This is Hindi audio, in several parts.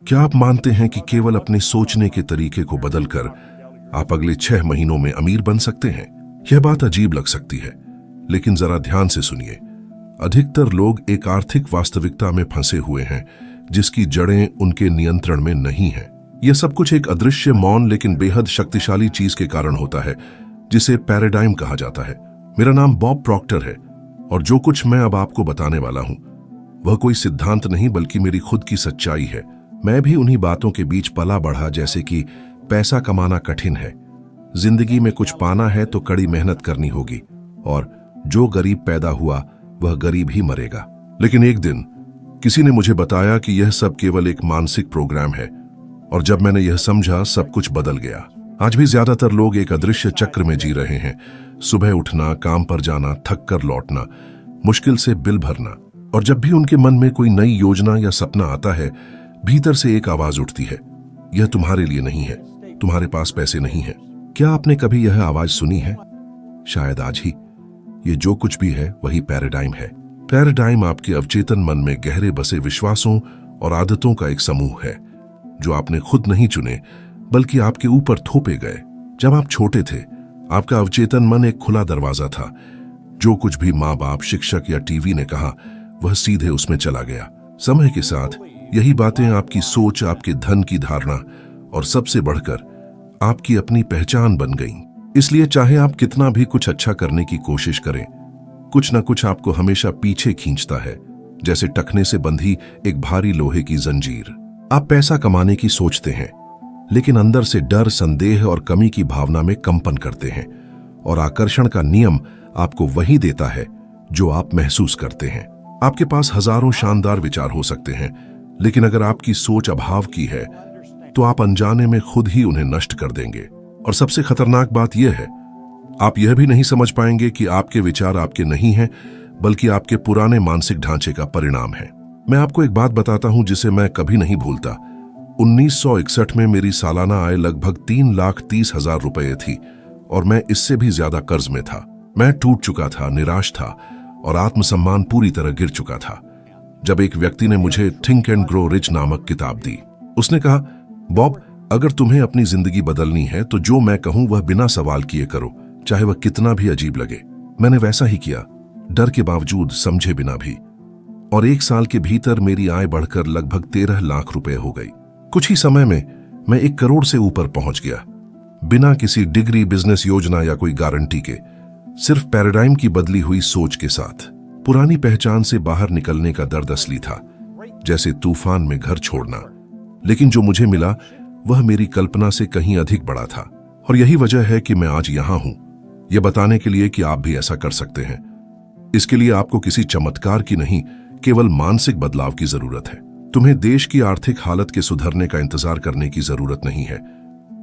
क्या आप मानते हैं कि केवल अपने सोचने के तरीके को बदलकर आप अगले 6 महीनों में अमीर बन सकते हैं? यह बात अजीब लग सकती है, लेकिन जरा ध्यान से सुनिए। अधिकतर लोग एक आर्थिक वास्तविकता में फंसे हुए हैं जिसकी जड़ें उनके नियंत्रण में नहीं हैं। यह सब कुछ एक अदृश्य, मौन लेकिन बेहद शक्तिशाली चीज के कारण होता है जिसे पैराडाइम कहा जाता है। मेरा नाम बॉब प्रॉक्टर है और जो कुछ मैं अब आपको बताने वाला हूं वह कोई सिद्धांत नहीं बल्कि मेरी खुद की सच्चाई है। मैं भी उन्हीं बातों के बीच पला बढ़ा, जैसे कि पैसा कमाना कठिन है, जिंदगी में कुछ पाना है तो कड़ी मेहनत करनी होगी, और जो गरीब पैदा हुआ वह गरीब ही मरेगा। लेकिन एक दिन किसी ने मुझे बताया कि यह सब केवल एक मानसिक प्रोग्राम है, और जब मैंने यह समझा सब कुछ बदल गया। आज भी ज्यादातर लोग एक अदृश्य चक्र में जी रहे हैं। सुबह उठना, काम पर जाना, थक कर लौटना, मुश्किल से बिल भरना, और जब भी उनके मन में कोई नई योजना या सपना आता है, भीतर से एक आवाज उठती है, यह तुम्हारे लिए नहीं है, तुम्हारे पास पैसे नहीं है। क्या आपने कभी यह आवाज सुनी है? शायद आज ही। ये जो कुछ भी है वही पैराडाइम है। पैराडाइम आपके अवचेतन मन में गहरे बसे विश्वासों और आदतों का एक समूह है जो आपने खुद नहीं चुने बल्कि आपके ऊपर थोपे गए। जब आप छोटे थे, आपका अवचेतन मन एक खुला दरवाजा था। जो कुछ भी माँ बाप, शिक्षक या टीवी ने कहा वह सीधे उसमें चला गया। समय के साथ यही बातें आपकी सोच, आपके धन की धारणा और सबसे बढ़कर आपकी अपनी पहचान बन गईं। इसलिए चाहे आप कितना भी कुछ अच्छा करने की कोशिश करें, कुछ न कुछ आपको हमेशा पीछे खींचता है, जैसे टखने से बंधी एक भारी लोहे की जंजीर। आप पैसा कमाने की सोचते हैं, लेकिन अंदर से डर, संदेह और कमी की भावना में कंपन करते हैं, और आकर्षण का नियम आपको वही देता है जो आप महसूस करते हैं। आपके पास हजारों शानदार विचार हो सकते हैं, लेकिन अगर आपकी सोच अभाव की है तो आप अनजाने में खुद ही उन्हें नष्ट कर देंगे। और सबसे खतरनाक बात यह है, आप यह भी नहीं समझ पाएंगे कि आपके विचार आपके नहीं हैं, बल्कि आपके पुराने मानसिक ढांचे का परिणाम है। मैं आपको एक बात बताता हूं जिसे मैं कभी नहीं भूलता। 1961 में मेरी सालाना आय लगभग 3,30,000 रुपये थी, और मैं इससे भी ज्यादा कर्ज में था। मैं टूट चुका था, निराश था, और आत्मसम्मान पूरी तरह गिर चुका था। जब एक व्यक्ति ने मुझे थिंक एंड ग्रो रिच नामक किताब दी, उसने कहा, बॉब, अगर तुम्हें अपनी जिंदगी बदलनी है तो जो मैं कहूं वह बिना सवाल किए करो, चाहे वह कितना भी अजीब लगे। मैंने वैसा ही किया, डर के बावजूद, समझे बिना भी। और 1 साल के भीतर मेरी आय बढ़कर लगभग 13 लाख रुपए हो गई। कुछ ही समय में मैं 1 करोड़ से ऊपर पहुंच गया, बिना किसी डिग्री, बिजनेस योजना या कोई गारंटी के, सिर्फ पैराडाइम की बदली हुई सोच के साथ। पुरानी पहचान से बाहर निकलने का दर्द असली था, जैसे तूफान में घर छोड़ना। लेकिन जो मुझे मिला वह मेरी कल्पना से कहीं अधिक बड़ा था, और यही वजह है कि मैं आज यहां हूं, यह बताने के लिए कि आप भी ऐसा कर सकते हैं। इसके लिए आपको किसी चमत्कार की नहीं, केवल मानसिक बदलाव की जरूरत है। तुम्हें देश की आर्थिक हालत के सुधरने का इंतजार करने की जरूरत नहीं है,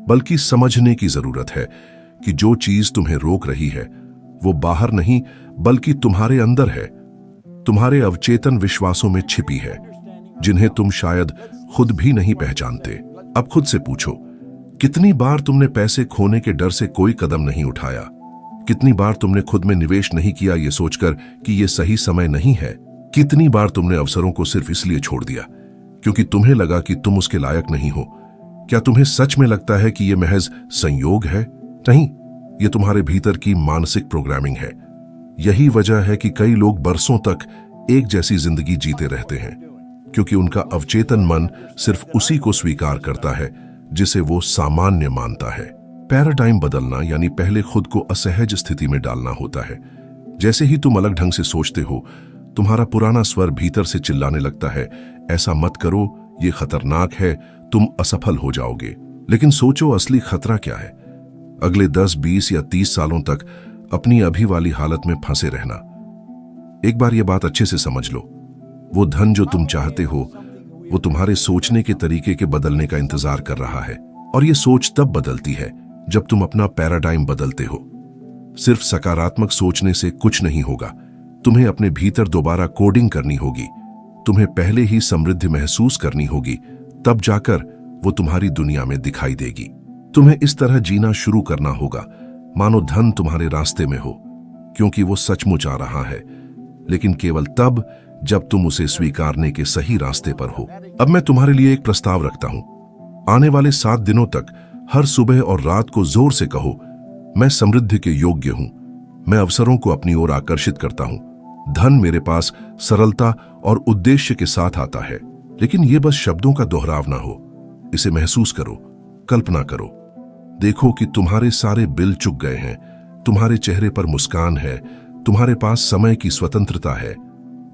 बल्कि समझने की जरूरत है कि जो चीज तुम्हें रोक रही है वो बाहर नहीं बल्कि तुम्हारे अंदर है, तुम्हारे अवचेतन विश्वासों में छिपी है, जिन्हें तुम शायद खुद भी नहीं पहचानते। अब खुद से पूछो, कितनी बार तुमने पैसे खोने के डर से कोई कदम नहीं उठाया? कितनी बार तुमने खुद में निवेश नहीं किया ये सोचकर कि ये सही समय नहीं है? कितनी बार तुमने अवसरों को सिर्फ इसलिए छोड़ दिया क्योंकि तुम्हें लगा कि तुम उसके लायक नहीं हो? क्या तुम्हें सच में लगता है कि यह महज संयोग है? नहीं, यह तुम्हारे भीतर की मानसिक प्रोग्रामिंग है। यही वजह है कि कई लोग बरसों तक एक जैसी जिंदगी जीते रहते हैं, क्योंकि उनका अवचेतन मन सिर्फ उसी को स्वीकार करता है जिसे वो सामान्य मानता है। पैराडाइम बदलना यानी पहले खुद को असहज स्थिति में डालना होता है। जैसे ही तुम अलग ढंग से सोचते हो, तुम्हारा पुराना स्वर भीतर से चिल्लाने लगता है, ऐसा मत करो, ये खतरनाक है, तुम असफल हो जाओगे। लेकिन सोचो, असली खतरा क्या है? अगले 10, 20 या 30 सालों तक अपनी अभी वाली हालत में फंसे रहना। एक बार यह बात अच्छे से समझ लो, वो धन जो तुम चाहते हो वो तुम्हारे सोचने के तरीके के बदलने का इंतजार कर रहा है, और ये सोच तब बदलती है जब तुम अपना पैराडाइम बदलते हो। सिर्फ सकारात्मक सोचने से कुछ नहीं होगा, तुम्हें अपने भीतर दोबारा कोडिंग करनी होगी। तुम्हें पहले ही समृद्धि महसूस करनी होगी, तब जाकर वो तुम्हारी दुनिया में दिखाई देगी। तुम्हें इस तरह जीना शुरू करना होगा मानो धन तुम्हारे रास्ते में हो, क्योंकि वो सचमुच आ रहा है, लेकिन केवल तब जब तुम उसे स्वीकारने के सही रास्ते पर हो। अब मैं तुम्हारे लिए एक प्रस्ताव रखता हूं। आने वाले 7 दिनों तक हर सुबह और रात को जोर से कहो, मैं समृद्धि के योग्य हूं, मैं अवसरों को अपनी ओर आकर्षित करता हूं, धन मेरे पास सरलता और उद्देश्य के साथ आता है। लेकिन यह बस शब्दों का दोहराव ना हो, इसे महसूस करो, कल्पना करो। देखो कि तुम्हारे सारे बिल चुक गए हैं, तुम्हारे चेहरे पर मुस्कान है, तुम्हारे पास समय की स्वतंत्रता है।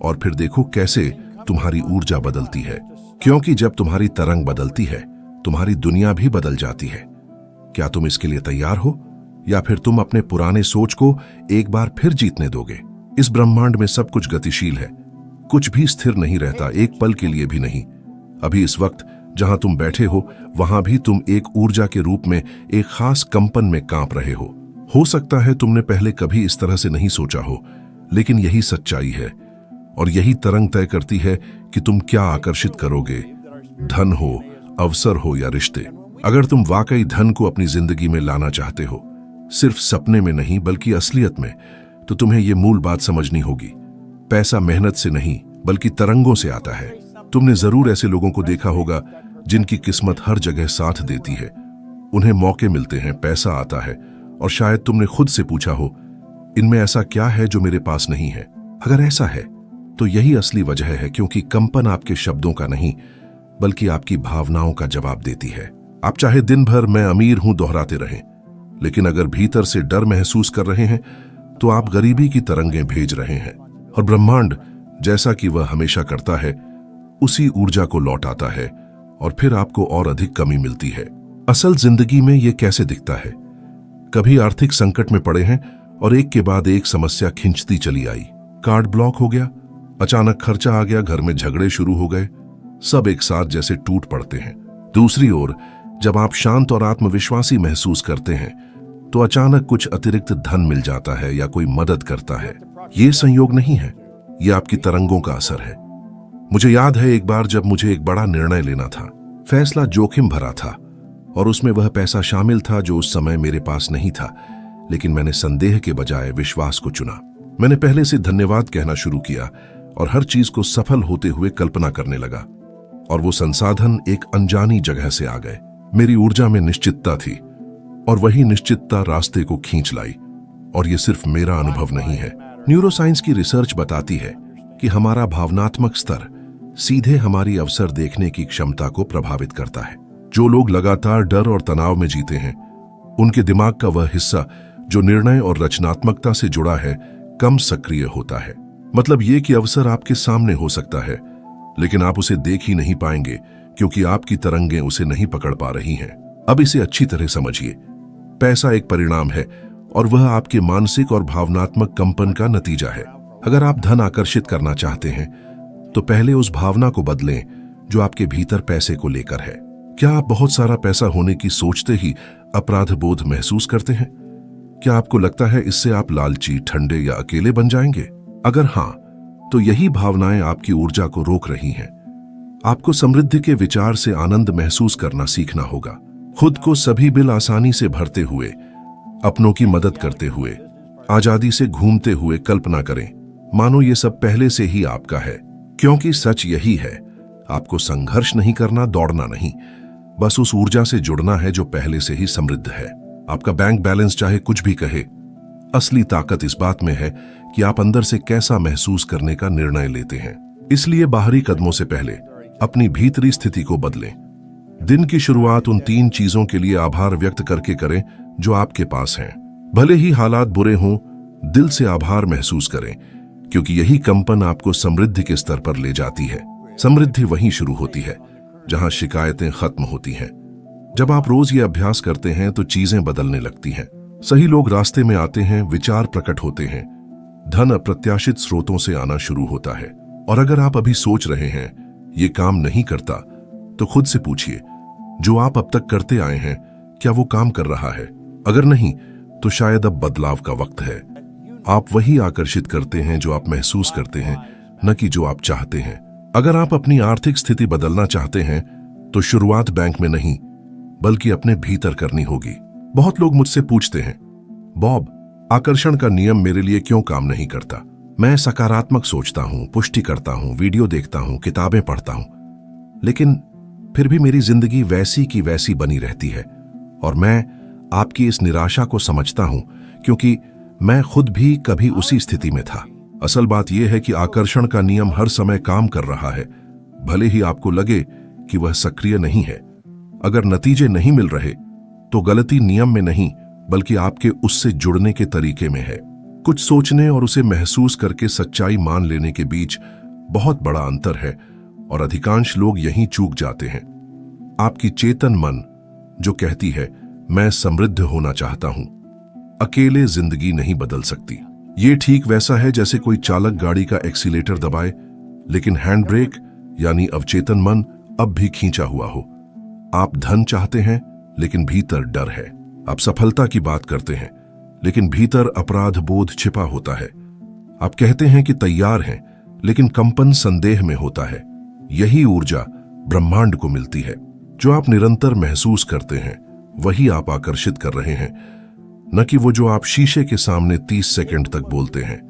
और फिर देखो कैसे तुम्हारी ऊर्जा बदलती है, क्योंकि जब तुम्हारी तरंग बदलती है तुम्हारी दुनिया भी बदल जाती है। क्या तुम इसके लिए तैयार हो, या फिर तुम अपने पुराने सोच को एक बार फिर जीतने दोगे? इस ब्रह्मांड में सब कुछ गतिशील है, कुछ भी स्थिर नहीं रहता, एक पल के लिए भी नहीं। अभी इस वक्त जहां तुम बैठे हो वहां भी तुम एक ऊर्जा के रूप में एक खास कंपन में कांप रहे हो सकता है तुमने पहले कभी इस तरह से नहीं सोचा हो, लेकिन यही सच्चाई है। और यही तरंग तय करती है कि तुम क्या आकर्षित करोगे, धन हो, अवसर हो या रिश्ते। अगर तुम वाकई धन को अपनी जिंदगी में लाना चाहते हो, सिर्फ सपने में नहीं बल्कि असलियत में, तो तुम्हें यह मूल बात समझनी होगी। पैसा मेहनत से नहीं बल्कि तरंगों से आता है। तुमने जरूर ऐसे लोगों को देखा होगा जिनकी किस्मत हर जगह साथ देती है, उन्हें मौके मिलते हैं, पैसा आता है, और शायद तुमने खुद से पूछा हो, इनमें ऐसा क्या है जो मेरे पास नहीं है? अगर ऐसा है तो यही असली वजह है, क्योंकि कंपन आपके शब्दों का नहीं बल्कि आपकी भावनाओं का जवाब देती है। आप चाहे दिन भर मैं अमीर हूं दोहराते रहें, लेकिन अगर भीतर से डर महसूस कर रहे हैं तो आप गरीबी की तरंगें भेज रहे हैं, और ब्रह्मांड जैसा कि वह हमेशा करता है उसी ऊर्जा को लौटाता है, और फिर आपको और अधिक कमी मिलती है। असल जिंदगी में यह कैसे दिखता है? कभी आर्थिक संकट में पड़े हैं और एक के बाद एक समस्या खिंचती चली आई। कार्ड ब्लॉक हो गया, अचानक खर्चा आ गया, घर में झगड़े शुरू हो गए, सब एक साथ जैसे टूट पड़ते हैं। दूसरी ओर जब आप शांत और आत्मविश्वासी महसूस करते हैं तो अचानक कुछ अतिरिक्त धन मिल जाता है या कोई मदद करता है। ये संयोग नहीं है, ये आपकी तरंगों का असर है। मुझे याद है एक बार जब मुझे एक बड़ा निर्णय लेना था। फैसला जोखिम भरा था और उसमें वह पैसा शामिल था जो उस समय मेरे पास नहीं था, लेकिन मैंने संदेह के बजाय विश्वास को चुना। मैंने पहले से धन्यवाद कहना शुरू किया और हर चीज को सफल होते हुए कल्पना करने लगा, और वो संसाधन एक अनजानी जगह से आ गए। मेरी ऊर्जा में निश्चितता थी और वही निश्चितता रास्ते को खींच लाई। और ये सिर्फ मेरा अनुभव नहीं है, न्यूरोसाइंस की रिसर्च बताती है कि हमारा भावनात्मक स्तर सीधे हमारी अवसर देखने की क्षमता को प्रभावित करता है। जो लोग लगातार डर और तनाव में जीते हैं, उनके दिमाग का वह हिस्सा जो निर्णय और रचनात्मकता से जुड़ा है कम सक्रिय होता है। मतलब ये कि अवसर आपके सामने हो सकता है, लेकिन आप उसे देख ही नहीं पाएंगे क्योंकि आपकी तरंगें उसे नहीं पकड़ पा रही हैं। अब इसे अच्छी तरह समझिए। पैसा एक परिणाम है और वह आपके मानसिक और भावनात्मक कंपन का नतीजा है। अगर आप धन आकर्षित करना चाहते हैं तो पहले उस भावना को बदलें जो आपके भीतर पैसे को लेकर है। क्या आप बहुत सारा पैसा होने की सोचते ही अपराध बोध महसूस करते हैं? क्या आपको लगता है इससे आप लालची, ठंडे या अकेले बन जाएंगे? अगर हाँ, तो यही भावनाएं आपकी ऊर्जा को रोक रही हैं। आपको समृद्धि के विचार से आनंद महसूस करना सीखना होगा। खुद को सभी बिल आसानी से भरते हुए, अपनों की मदद करते हुए, आजादी से घूमते हुए कल्पना करें मानो ये सब पहले से ही आपका है। क्योंकि सच यही है, आपको संघर्ष नहीं करना, दौड़ना नहीं, बस उस ऊर्जा से जुड़ना है जो पहले से ही समृद्ध है। आपका बैंक बैलेंस चाहे कुछ भी कहे, असली ताकत इस बात में है कि आप अंदर से कैसा महसूस करने का निर्णय लेते हैं। इसलिए बाहरी कदमों से पहले अपनी भीतरी स्थिति को बदलें। दिन की शुरुआत उन 3 चीजों के लिए आभार व्यक्त करके करें जो आपके पास हैं। भले ही हालात बुरे हों, दिल से आभार महसूस करें, क्योंकि यही कंपन आपको समृद्धि के स्तर पर ले जाती है। समृद्धि वहीं शुरू होती है जहां शिकायतें खत्म होती हैं। जब आप रोज ये अभ्यास करते हैं तो चीजें बदलने लगती हैं। सही लोग रास्ते में आते हैं, विचार प्रकट होते हैं, धन अप्रत्याशित स्रोतों से आना शुरू होता है। और अगर आप अभी सोच रहे हैं ये काम नहीं करता, तो खुद से पूछिए, जो आप अब तक करते आए हैं क्या वो काम कर रहा है? अगर नहीं, तो शायद अब बदलाव का वक्त है। आप वही आकर्षित करते हैं जो आप महसूस करते हैं, न कि जो आप चाहते हैं। अगर आप अपनी आर्थिक स्थिति बदलना चाहते हैं तो शुरुआत बैंक में नहीं बल्कि अपने भीतर करनी होगी। बहुत लोग मुझसे पूछते हैं, बॉब, आकर्षण का नियम मेरे लिए क्यों काम नहीं करता? मैं सकारात्मक सोचता हूं, पुष्टि करता हूं, वीडियो देखता हूं, किताबें पढ़ता हूं, लेकिन फिर भी मेरी जिंदगी वैसी की वैसी बनी रहती है। और मैं आपकी इस निराशा को समझता हूं, क्योंकि मैं खुद भी कभी उसी स्थिति में था। असल बात यह है कि आकर्षण का नियम हर समय काम कर रहा है, भले ही आपको लगे कि वह सक्रिय नहीं है। अगर नतीजे नहीं मिल रहे तो गलती नियम में नहीं, बल्कि आपके उससे जुड़ने के तरीके में है। कुछ सोचने और उसे महसूस करके सच्चाई मान लेने के बीच बहुत बड़ा अंतर है, और अधिकांश लोग यहीं चूक जाते हैं। आपकी चेतन मन जो कहती है मैं समृद्ध होना चाहता हूं, अकेले जिंदगी नहीं बदल सकती। ये ठीक वैसा है जैसे कोई चालक गाड़ी का एक्सीलेटर दबाए, लेकिन हैंड ब्रेक यानी अवचेतन मन अब भी खींचा हुआ हो। आप धन चाहते हैं, लेकिन भीतर डर है। आप सफलता की बात करते हैं, लेकिन भीतर अपराध बोध छिपा होता है। आप कहते हैं कि तैयार हैं, लेकिन कंपन संदेह में होता है। यही ऊर्जा ब्रह्मांड को मिलती है। जो आप निरंतर महसूस करते हैं वही आप आकर्षित कर रहे हैं, न कि वो जो आप शीशे के सामने 30 सेकंड तक बोलते हैं।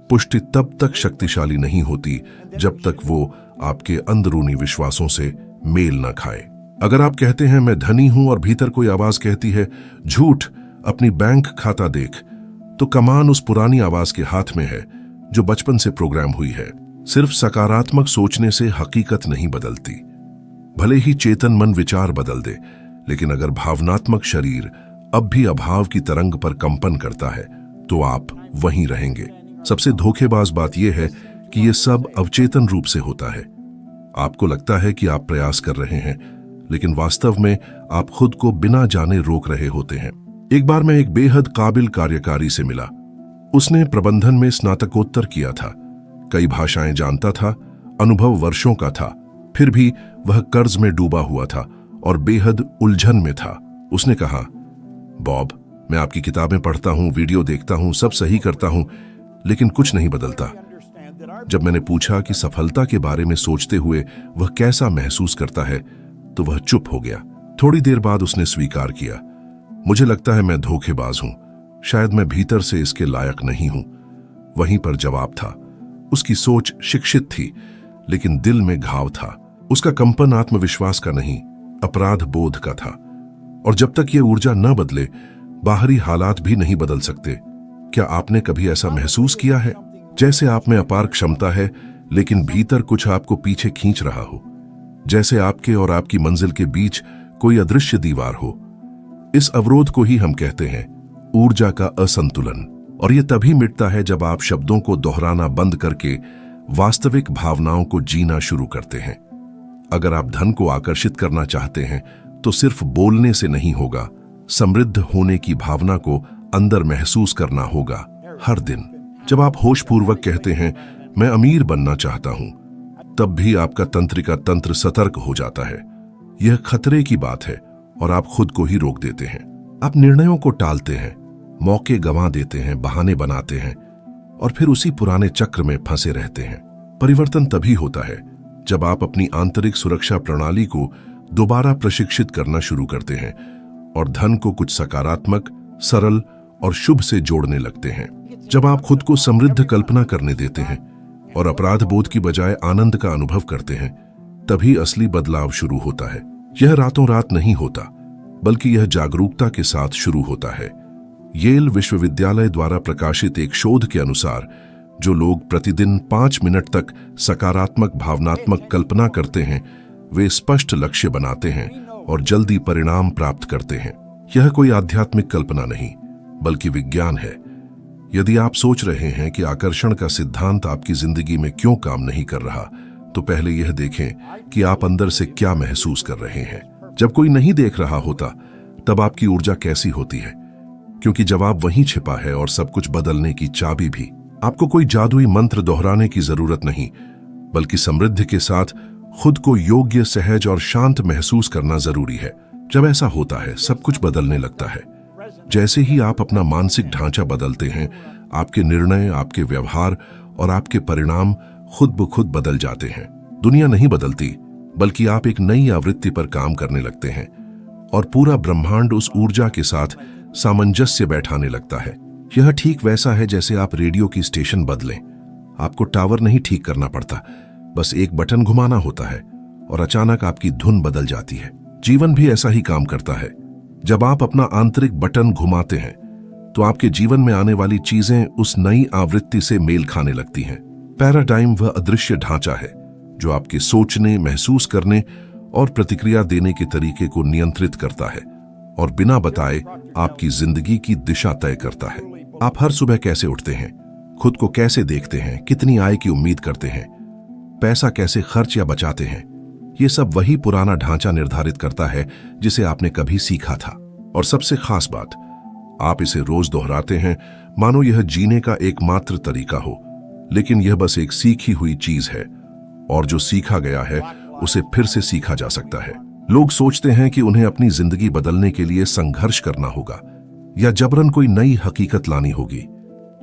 पुष्टि तब तक शक्तिशाली नहीं होती जब तक वो आपके अंदरूनी विश्वासों से मेल न खाए। अगर आप कहते हैं मैं धनी हूं और भीतर कोई आवाज कहती है झूठ, अपनी बैंक खाता देख, तो कमान उस पुरानी आवाज के हाथ में है जो बचपन से प्रोग्राम हुई है। सिर्फ सकारात्मक सोचने से हकीकत नहीं बदलती। भले ही चेतन मन विचार बदल दे, लेकिन अगर भावनात्मक शरीर अब भी अभाव की तरंग पर कंपन करता है तो आप वहीं रहेंगे। सबसे धोखेबाज बात यह है कि यह सब अवचेतन रूप से होता है। आपको लगता है कि आप प्रयास कर रहे हैं, लेकिन वास्तव में आप खुद को बिना जाने रोक रहे होते हैं। एक बार मैं एक बेहद काबिल कार्यकारी से मिला। उसने प्रबंधन में स्नातकोत्तर किया था, कई भाषाएं जानता था, अनुभव वर्षों का था, फिर भी वह कर्ज में डूबा हुआ था और बेहद उलझन में था। उसने कहा, बॉब, मैं आपकी किताबें पढ़ता हूं, वीडियो देखता हूं, सब सही करता हूं, लेकिन कुछ नहीं बदलता। जब मैंने पूछा कि सफलता के बारे में सोचते हुए वह कैसा महसूस करता है, तो वह चुप हो गया। थोड़ी देर बाद उसने स्वीकार किया, मुझे लगता है मैं धोखेबाज हूं, शायद मैं भीतर से इसके लायक नहीं हूं। वहीं पर जवाब था। उसकी सोच शिक्षित थी, लेकिन दिल में घाव था। उसका कंपन आत्मविश्वास का नहीं, अपराध बोध का था। और जब तक ये ऊर्जा न बदले, बाहरी हालात भी नहीं बदल सकते। क्या आपने कभी ऐसा महसूस किया है, जैसे आप में अपार क्षमता है, लेकिन भीतर कुछ आपको पीछे खींच रहा हो, जैसे आपके और आपकी मंजिल के बीच कोई अदृश्य दीवार हो? इस अवरोध को ही हम कहते हैं ऊर्जा का असंतुलन। और यह तभी मिटता है जब आप शब्दों को दोहराना बंद करके वास्तविक भावनाओं को जीना शुरू करते हैं। अगर आप धन को आकर्षित करना चाहते हैं तो सिर्फ बोलने से नहीं होगा, समृद्ध होने की भावना को अंदर महसूस करना होगा हर दिन। जब आप होशपूर्वक कहते हैं मैं अमीर बनना चाहता हूं, तब भी आपका तंत्रिका तंत्र सतर्क हो जाता है। यह खतरे की बात है और आप खुद को ही रोक देते हैं। आप निर्णयों को टालते हैं, मौके गंवा देते हैं, बहाने बनाते हैं और फिर उसी पुराने चक्र में फंसे रहते हैं। परिवर्तन तभी होता है जब आप अपनी आंतरिक सुरक्षा प्रणाली को दोबारा प्रशिक्षित करना शुरू करते हैं और धन को कुछ सकारात्मक, सरल और शुभ से जोड़ने लगते हैं। जब आप खुद को समृद्ध कल्पना करने देते हैं और अपराध बोध की बजाय आनंद का अनुभव करते हैं, तभी असली बदलाव शुरू होता है। यह रातों रात नहीं होता, बल्कि यह जागरूकता के साथ शुरू होता है। येल विश्वविद्यालय द्वारा प्रकाशित एक शोध के अनुसार जो लोग प्रतिदिन 5 मिनट तक सकारात्मक भावनात्मक कल्पना करते हैं, वे स्पष्ट लक्ष्य बनाते हैं और जल्दी परिणाम प्राप्त करते हैं। यह कोई आध्यात्मिक कल्पना नहीं, बल्कि विज्ञान है। यदि आप सोच रहे हैं कि आकर्षण का सिद्धांत आपकी जिंदगी में क्यों काम नहीं कर रहा, तो पहले यह देखें कि आप अंदर से क्या महसूस कर रहे हैं। जब कोई नहीं देख रहा होता, तब आपकी ऊर्जा कैसी होती है? क्योंकि जवाब वहीं छिपा है और सब कुछ बदलने की चाबी भी। आपको कोई जादुई मंत्र दोहराने की जरूरत नहीं, बल्कि समृद्धि के साथ खुद को योग्य, सहज और शांत महसूस करना जरूरी है। जब ऐसा होता है, सब कुछ बदलने लगता है। जैसे ही आप अपना मानसिक ढांचा बदलते हैं, आपके निर्णय, आपके व्यवहार और आपके परिणाम खुद ब खुद बदल जाते हैं। दुनिया नहीं बदलती, बल्कि आप एक नई आवृत्ति पर काम करने लगते हैं और पूरा ब्रह्मांड उस ऊर्जा के साथ सामंजस्य बैठाने लगता है। यह ठीक वैसा है जैसे आप रेडियो की स्टेशन बदलें। आपको टावर नहीं ठीक करना पड़ता, बस एक बटन घुमाना होता है और अचानक आपकी धुन बदल जाती है। जीवन भी ऐसा ही काम करता है। जब आप अपना आंतरिक बटन घुमाते हैं तो आपके जीवन में आने वाली चीजें उस नई आवृत्ति से मेल खाने लगती हैं। पैराडाइम वह अदृश्य ढांचा है जो आपके सोचने, महसूस करने और प्रतिक्रिया देने के तरीके को नियंत्रित करता है और बिना बताए आपकी जिंदगी की दिशा तय करता है। आप हर सुबह कैसे उठते हैं, खुद को कैसे देखते हैं, कितनी आय की उम्मीद करते हैं, पैसा कैसे खर्च या बचाते हैं, ये सब वही पुराना ढांचा निर्धारित करता है जिसे आपने कभी सीखा था। और सबसे खास बात, आप इसे रोज दोहराते हैं मानो यह जीने का एकमात्र तरीका हो। लेकिन यह बस एक सीखी हुई चीज है और जो सीखा गया है उसे फिर से सीखा जा सकता है। लोग सोचते हैं कि उन्हें अपनी जिंदगी बदलने के लिए संघर्ष करना होगा या जबरन कोई नई हकीकत लानी होगी,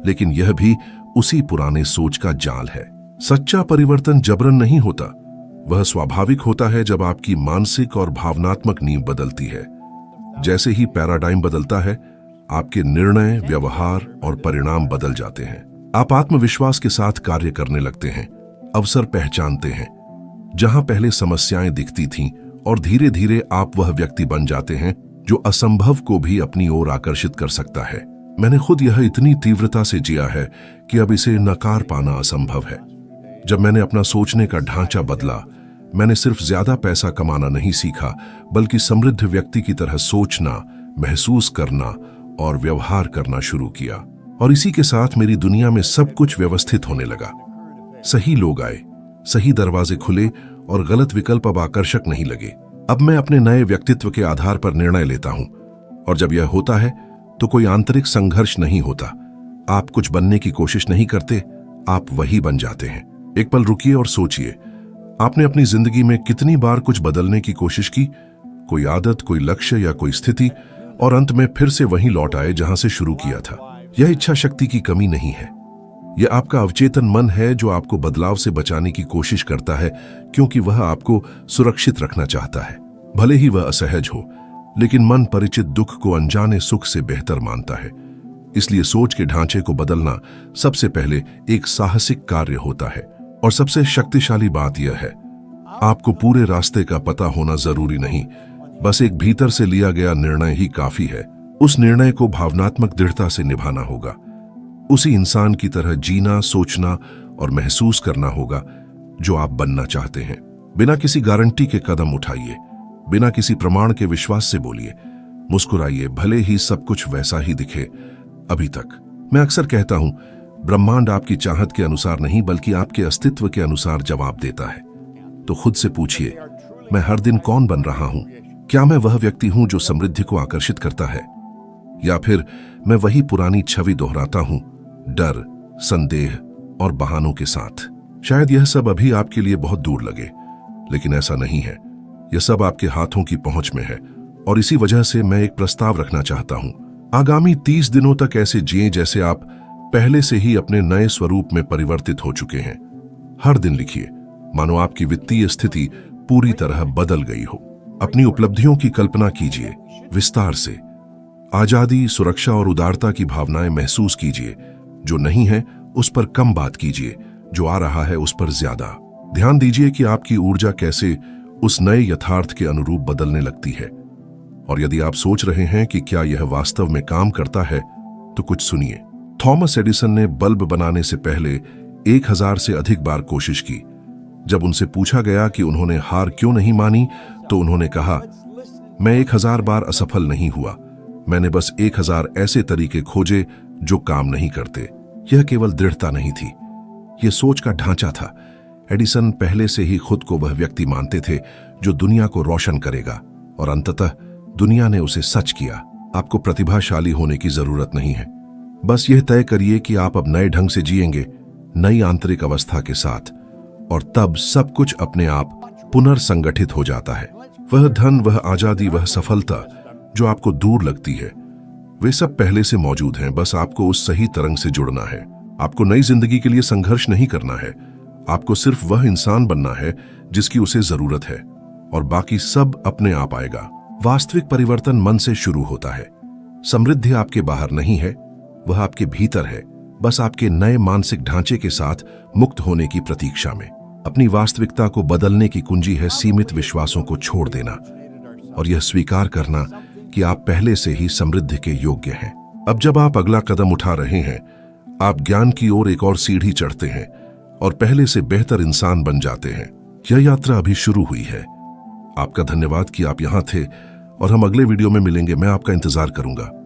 लेकिन यह भी उसी पुराने सोच का जाल है। सच्चा परिवर्तन जबरन नहीं होता, वह स्वाभाविक होता है जब आपकी मानसिक और भावनात्मक नींव बदलती है। जैसे ही पैराडाइम बदलता है, आपके निर्णय, व्यवहार और परिणाम बदल जाते हैं। आप आत्मविश्वास के साथ कार्य करने लगते हैं, अवसर पहचानते हैं जहां पहले समस्याएं दिखती थीं, और धीरे धीरे आप वह व्यक्ति बन जाते हैं जो असंभव को भी अपनी ओर आकर्षित कर सकता है। मैंने खुद यह इतनी तीव्रता से जिया है कि अब इसे नकार पाना असंभव है। जब मैंने अपना सोचने का ढांचा बदला, मैंने सिर्फ ज्यादा पैसा कमाना नहीं सीखा, बल्कि समृद्ध व्यक्ति की तरह सोचना, महसूस करना और व्यवहार करना शुरू किया। और इसी के साथ मेरी दुनिया में सब कुछ व्यवस्थित होने लगा। सही लोग आए, सही दरवाजे खुले और गलत विकल्प अब आकर्षक नहीं लगे। अब मैं अपने नए व्यक्तित्व के आधार पर निर्णय लेता हूं, और जब यह होता है तो कोई आंतरिक संघर्ष नहीं होता। आप कुछ बनने की कोशिश नहीं करते, आप वही बन जाते हैं। एक पल रुकिए और सोचिए, आपने अपनी जिंदगी में कितनी बार कुछ बदलने की कोशिश की, कोई आदत, कोई लक्ष्य या कोई स्थिति, और अंत में फिर से वहीं लौट आए जहां से शुरू किया था। यह इच्छा शक्ति की कमी नहीं है, यह आपका अवचेतन मन है जो आपको बदलाव से बचाने की कोशिश करता है, क्योंकि वह आपको सुरक्षित रखना चाहता है। भले ही वह असहज हो, लेकिन मन परिचित दुख को अनजाने सुख से बेहतर मानता है। इसलिए सोच के ढांचे को बदलना सबसे पहले एक साहसिक कार्य होता है। और सबसे शक्तिशाली बात यह है, आपको पूरे रास्ते का पता होना जरूरी नहीं, बस एक भीतर से लिया गया निर्णय ही काफी है। उस निर्णय को भावनात्मक दृढ़ता से निभाना होगा। उसी इंसान की तरह जीना, सोचना और महसूस करना होगा जो आप बनना चाहते हैं। बिना किसी गारंटी के कदम उठाइए, बिना किसी प्रमाण के विश्वास से बोलिए, मुस्कुराइए, भले ही सब कुछ वैसा ही दिखे अभी तक। मैं अक्सर कहता हूं, ब्रह्मांड आपकी चाहत के अनुसार नहीं बल्कि आपके अस्तित्व के अनुसार जवाब देता है। तो खुद से पूछिए, मैं हर दिन कौन बन रहा हूं? क्या मैं वह व्यक्ति हूं जो समृद्धि को आकर्षित करता है, या फिर मैं वही पुरानी छवि दोहराता हूं, डर, संदेह और बहानों के साथ? शायद यह सब अभी आपके लिए बहुत दूर लगे, लेकिन ऐसा नहीं है। यह सब आपके हाथों की पहुंच में है, और इसी वजह से मैं एक प्रस्ताव रखना चाहता हूं। आगामी 30 दिनों तक ऐसे जिएं जैसे आप पहले से ही अपने नए स्वरूप में परिवर्तित हो चुके हैं। हर दिन लिखिए मानो आपकी वित्तीय स्थिति पूरी तरह बदल गई हो। अपनी उपलब्धियों की कल्पना कीजिए विस्तार से। आजादी, सुरक्षा और उदारता की भावनाएं महसूस कीजिए। जो नहीं है उस पर कम बात कीजिए, जो आ रहा है उस पर ज्यादा। ध्यान दीजिए कि आपकी ऊर्जा कैसे उस नए यथार्थ के अनुरूप बदलने लगती है। और यदि आप सोच रहे हैं कि क्या यह वास्तव में काम करता है, तो कुछ सुनिए। थॉमस एडिसन ने बल्ब बनाने से पहले 1000 से अधिक बार कोशिश की। जब उनसे पूछा गया कि उन्होंने हार क्यों नहीं मानी, तो उन्होंने कहा, मैं 1000 बार असफल नहीं हुआ, मैंने बस 1000 ऐसे तरीके खोजे जो काम नहीं करते। यह केवल दृढ़ता नहीं थी, यह सोच का ढांचा था। एडिसन पहले से ही खुद को वह व्यक्ति मानते थे जो दुनिया को रोशन करेगा, और अंततः दुनिया ने उसे सच किया। आपको प्रतिभाशाली होने की जरूरत नहीं है, बस यह तय करिए कि आप अब नए ढंग से जिएंगे, नई आंतरिक अवस्था के साथ, और तब सब कुछ अपने आप पुनर्संगठित हो जाता है। वह धन, वह आजादी, वह सफलता जो आपको दूर लगती है, वे सब पहले से मौजूद हैं। बस आपको उस सही तरंग से जुड़ना है। आपको नई जिंदगी के लिए संघर्ष नहीं करना है, आपको सिर्फ वह इंसान बनना है जिसकी उसे जरूरत है, और बाकी सब अपने आप आएगा। वास्तविक परिवर्तन मन से शुरू होता है। समृद्धि आपके बाहर नहीं है, वह आपके भीतर है, बस आपके नए मानसिक ढांचे के साथ मुक्त होने की प्रतीक्षा में। अपनी वास्तविकता को बदलने की कुंजी है सीमित विश्वासों को छोड़ देना और यह स्वीकार करना कि आप पहले से ही समृद्धि के योग्य हैं। अब जब आप अगला कदम उठा रहे हैं, आप ज्ञान की ओर एक और सीढ़ी चढ़ते हैं और पहले से बेहतर इंसान बन जाते हैं। यह यात्रा अभी शुरू हुई है। आपका धन्यवाद कि आप यहां थे और हम अगले वीडियो में मिलेंगे। मैं आपका इंतजार करूंगा।